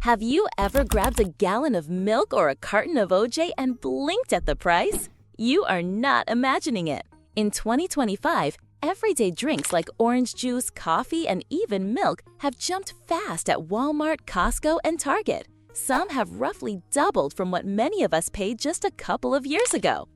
Have you ever grabbed a gallon of milk or a carton of OJ and blinked at the price? You are not imagining it. In 2025, everyday drinks like orange juice, coffee, and even milk have jumped fast at Walmart, Costco, and Target. Some have roughly doubled from what many of us paid just a couple of years ago.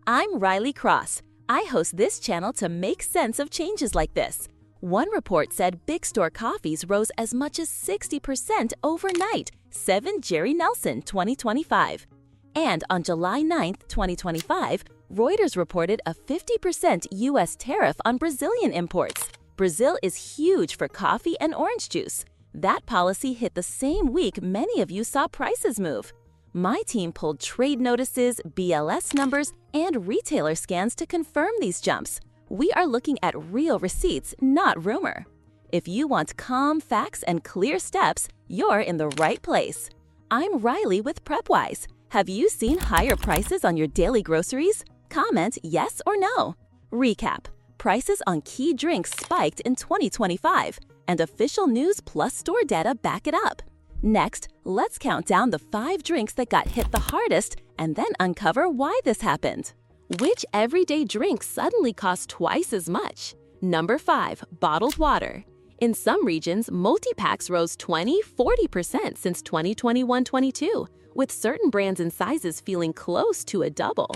I'm Riley Cross. I host this channel to make sense of changes like this. One report said big store coffees rose as much as 60% overnight, 7 Jerry Nelson 2025. And on July 9, 2025, Reuters reported a 50% U.S. tariff on Brazilian imports. Brazil is huge for coffee and orange juice. That policy hit the same week many of you saw prices move. My team pulled trade notices, BLS numbers, and retailer scans to confirm these jumps. We are looking at real receipts, not rumor. If you want calm facts and clear steps, you're in the right place. I'm Riley with PrepWise. Have you seen higher prices on your daily groceries? Comment yes or no. Recap: prices on key drinks spiked in 2025, and official news plus store data back it up. Next, let's count down the 5 drinks that got hit the hardest and then uncover why this happened. Which everyday drink suddenly cost twice as much? Number 5, bottled water. In some regions, multi-packs rose 20–40% since 2021-22, with certain brands and sizes feeling close to a double.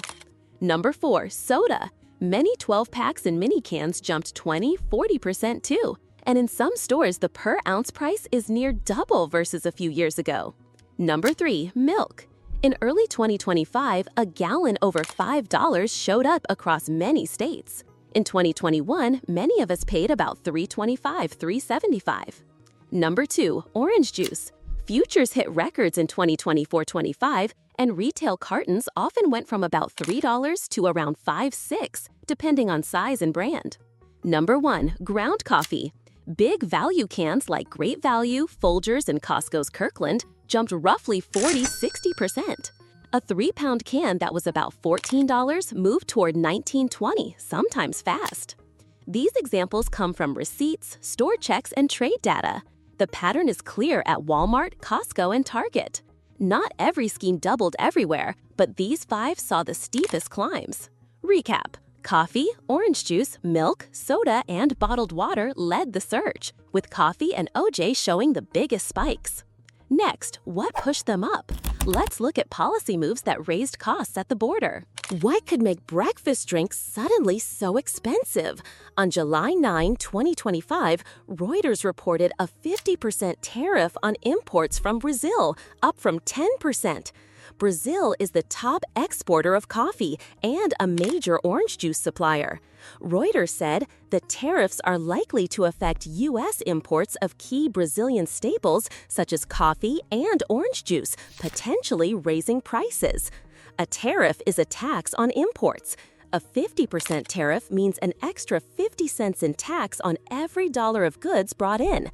Number 4, soda. Many 12-packs and mini cans jumped 20–40% too, and in some stores the per-ounce price is near double versus a few years ago. Number 3, milk. In early 2025, a gallon over $5 showed up across many states. In 2021, many of us paid about $3.25–$3.75. Number 2, orange juice. Futures hit records in 2024-25, and retail cartons often went from about $3 to around $5–$6, depending on size and brand. Number 1, ground coffee. Big value cans like Great Value, Folgers, and Costco's Kirkland jumped roughly 40–60%. A 3-pound can that was about $14 moved toward $19–$20, sometimes fast. These examples come from receipts, store checks, and trade data. The pattern is clear at Walmart, Costco, and Target. Not every scheme doubled everywhere, but these 5 saw the steepest climbs. Recap: coffee, orange juice, milk, soda, and bottled water led the surge, with coffee and OJ showing the biggest spikes. Next, what pushed them up? Let's look at policy moves that raised costs at the border. What could make breakfast drinks suddenly so expensive? On July 9, 2025, Reuters reported a 50% tariff on imports from Brazil, up from 10%. Brazil is the top exporter of coffee and a major orange juice supplier. Reuters said the tariffs are likely to affect U.S. imports of key Brazilian staples such as coffee and orange juice, potentially raising prices. A tariff is a tax on imports. A 50% tariff means an extra 50 cents in tax on every dollar of goods brought in.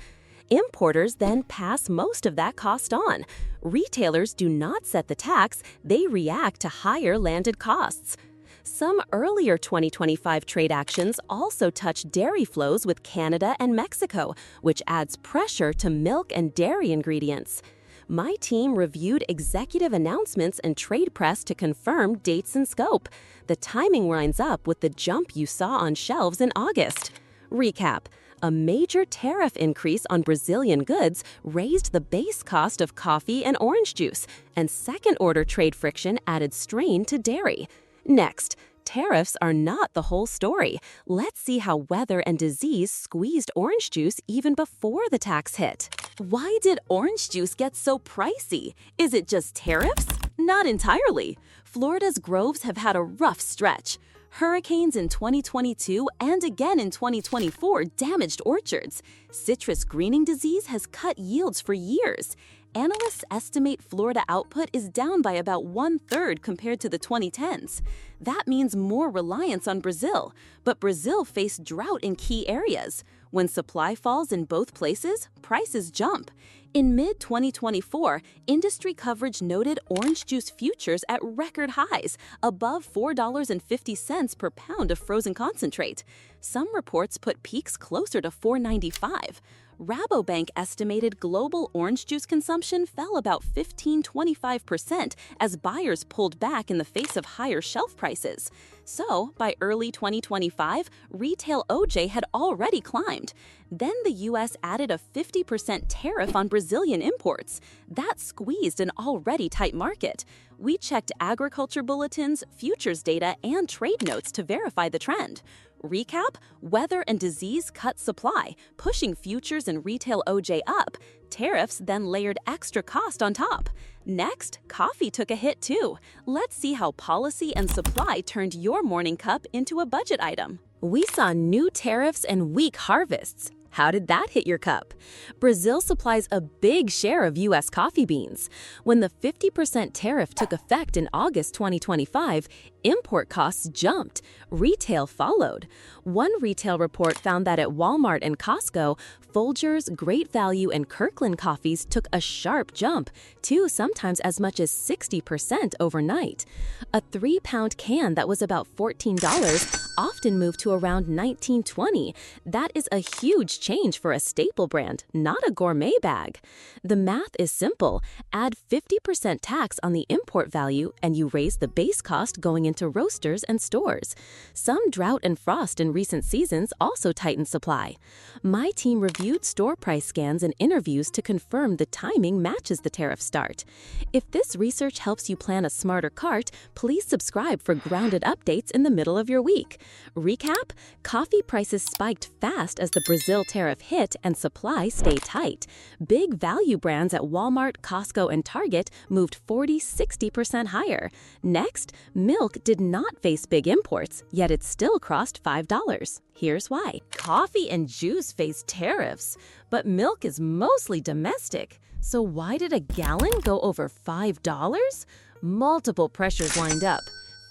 Importers then pass most of that cost on. Retailers do not set the tax, they react to higher landed costs. Some earlier 2025 trade actions also touch dairy flows with Canada and Mexico, which adds pressure to milk and dairy ingredients. My team reviewed executive announcements and trade press to confirm dates and scope. The timing lines up with the jump you saw on shelves in August. Recap: a major tariff increase on Brazilian goods raised the base cost of coffee and orange juice, and second-order trade friction added strain to dairy. Next, tariffs are not the whole story. Let's see how weather and disease squeezed orange juice even before the tax hit. Why did orange juice get so pricey? Is it just tariffs? Not entirely. Florida's groves have had a rough stretch. Hurricanes in 2022 and again in 2024 damaged orchards. Citrus greening disease has cut yields for years. Analysts estimate Florida output is down by about 1/3 compared to the 2010s. That means more reliance on Brazil, but Brazil faced drought in key areas. When supply falls in both places, prices jump. In mid-2024, industry coverage noted orange juice futures at record highs, above $4.50 per pound of frozen concentrate. Some reports put peaks closer to $4.95. Rabobank estimated global orange juice consumption fell about 15–25% as buyers pulled back in the face of higher shelf prices. So, by early 2025, retail OJ had already climbed. Then the US added a 50% tariff on Brazilian imports. That squeezed an already tight market. We checked agriculture bulletins, futures data, and trade notes to verify the trend. Recap: weather and disease cut supply, pushing futures and retail OJ up. Tariffs then layered extra cost on top. Next, coffee took a hit too. Let's see how policy and supply turned your morning cup into a budget item. We saw new tariffs and weak harvests. How did that hit your cup? Brazil supplies a big share of U.S. coffee beans. When the 50% tariff took effect in August 2025, import costs jumped. Retail followed. One retail report found that at Walmart and Costco, Folgers, Great Value, and Kirkland coffees took a sharp jump, to sometimes as much as 60% overnight. A 3-pound can that was about $14 often moved to around $19–20. That is a huge change for a staple brand, not a gourmet bag. The math is simple. Add 50% tax on the import value and you raise the base cost going into roasters and stores. Some drought and frost in recent seasons also tightened supply. My team reviewed store price scans and interviews to confirm the timing matches the tariff start. If this research helps you plan a smarter cart, please subscribe for grounded updates in the middle of your week. Recap: coffee prices spiked fast as the Brazil tariff hit and supply stayed tight. Big value brands at Walmart, Costco, and Target moved 40–60% higher. Next, milk did not face big imports, yet it still crossed $5. Here's why. Coffee and juice face tariffs, but milk is mostly domestic. So why did a gallon go over $5? Multiple pressures lined up.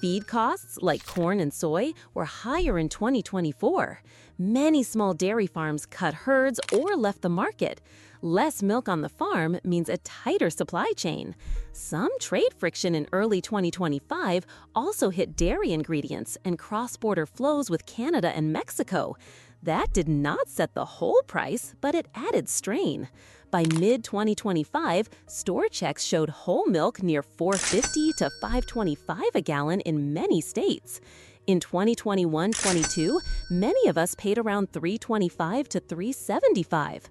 Feed costs, like corn and soy, were higher in 2024. Many small dairy farms cut herds or left the market. Less milk on the farm means a tighter supply chain. Some trade friction in early 2025 also hit dairy ingredients and cross-border flows with Canada and Mexico. That did not set the whole price, but it added strain. By mid-2025, store checks showed whole milk near $4.50 to $5.25 a gallon in many states. In 2021-22, many of us paid around $3.25 to $3.75.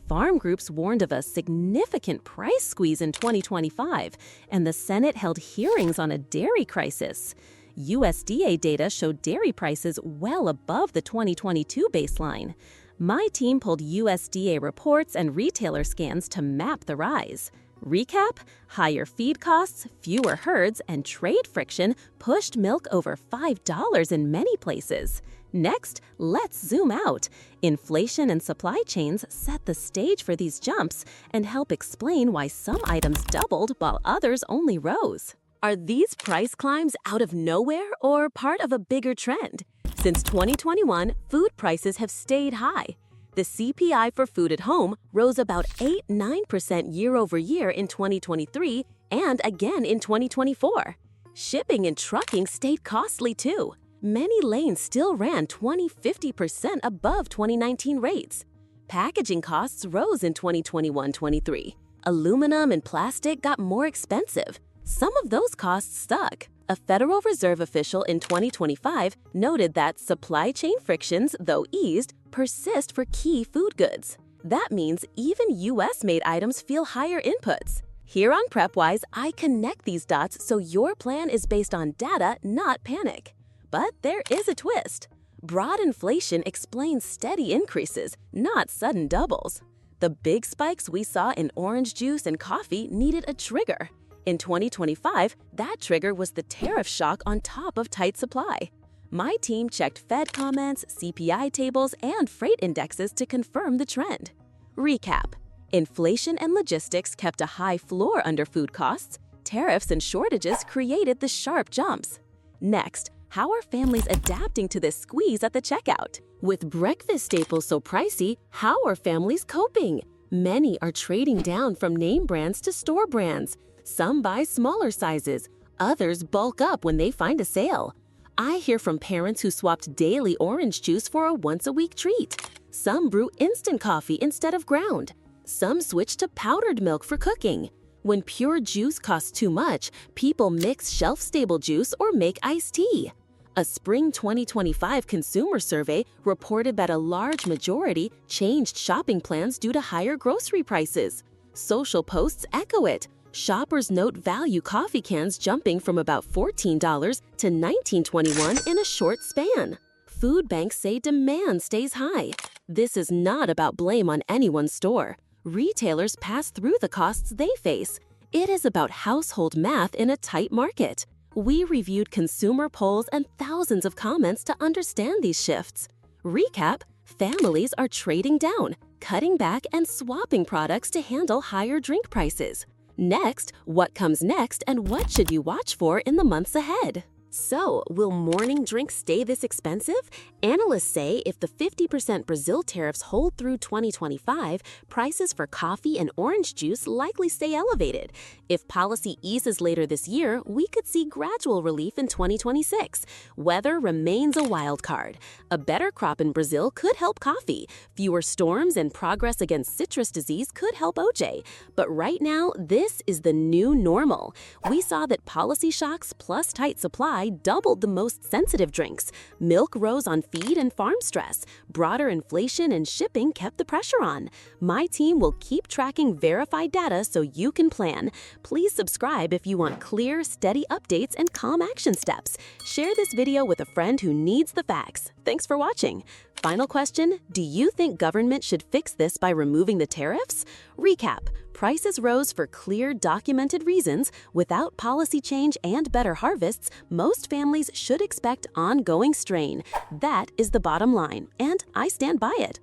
Farm groups warned of a significant price squeeze in 2025, and the Senate held hearings on a dairy crisis. USDA data showed dairy prices well above the 2022 baseline. My team pulled USDA reports and retailer scans to map the rise. Recap: higher feed costs, fewer herds, and trade friction pushed milk over $5 in many places. Next, let's zoom out. Inflation and supply chains set the stage for these jumps and help explain why some items doubled while others only rose. Are these price climbs out of nowhere or part of a bigger trend? Since 2021, food prices have stayed high. The CPI for food at home rose about 8–9% year over year in 2023 and again in 2024. Shipping and trucking stayed costly too. Many lanes still ran 20–50% above 2019 rates. Packaging costs rose in 2021-23. Aluminum and plastic got more expensive. Some of those costs stuck. A Federal Reserve official in 2025 noted that supply chain frictions, though eased, persist for key food goods. That means even US-made items feel higher inputs. Here on PrepWise, I connect these dots so your plan is based on data, not panic. But there is a twist. Broad inflation explains steady increases, not sudden doubles. The big spikes we saw in orange juice and coffee needed a trigger. In 2025, that trigger was the tariff shock on top of tight supply. My team checked Fed comments, CPI tables, and freight indexes to confirm the trend. Recap: inflation and logistics kept a high floor under food costs. Tariffs and shortages created the sharp jumps. Next, how are families adapting to this squeeze at the checkout? With breakfast staples so pricey, how are families coping? Many are trading down from name brands to store brands. Some buy smaller sizes, others bulk up when they find a sale. I hear from parents who swapped daily orange juice for a once-a-week treat. Some brew instant coffee instead of ground. Some switch to powdered milk for cooking. When pure juice costs too much, people mix shelf-stable juice or make iced tea. A spring 2025 consumer survey reported that a large majority changed shopping plans due to higher grocery prices. Social posts echo it. Shoppers note value coffee cans jumping from about $14 to $19.21 in a short span. Food banks say demand stays high. This is not about blame on anyone's store. Retailers pass through the costs they face. It is about household math in a tight market. We reviewed consumer polls and thousands of comments to understand these shifts. Recap: families are trading down, cutting back, and swapping products to handle higher drink prices. Next, what comes next and what should you watch for in the months ahead? So, will morning drinks stay this expensive? Analysts say if the 50% Brazil tariffs hold through 2025, prices for coffee and orange juice likely stay elevated. If policy eases later this year, we could see gradual relief in 2026. Weather remains a wild card. A better crop in Brazil could help coffee. Fewer storms and progress against citrus disease could help OJ. But right now, this is the new normal. We saw that policy shocks plus tight supply doubled the most sensitive drinks. Milk rose on feed and farm stress. Broader inflation and shipping kept the pressure on. My team will keep tracking verified data so you can plan. Please subscribe if you want clear, steady updates and calm action steps. Share this video with a friend who needs the facts. Thanks for watching. Final question, do you think government should fix this by removing the tariffs? Recap: prices rose for clear, documented reasons. Without policy change and better harvests, most families should expect ongoing strain. That is the bottom line, and I stand by it.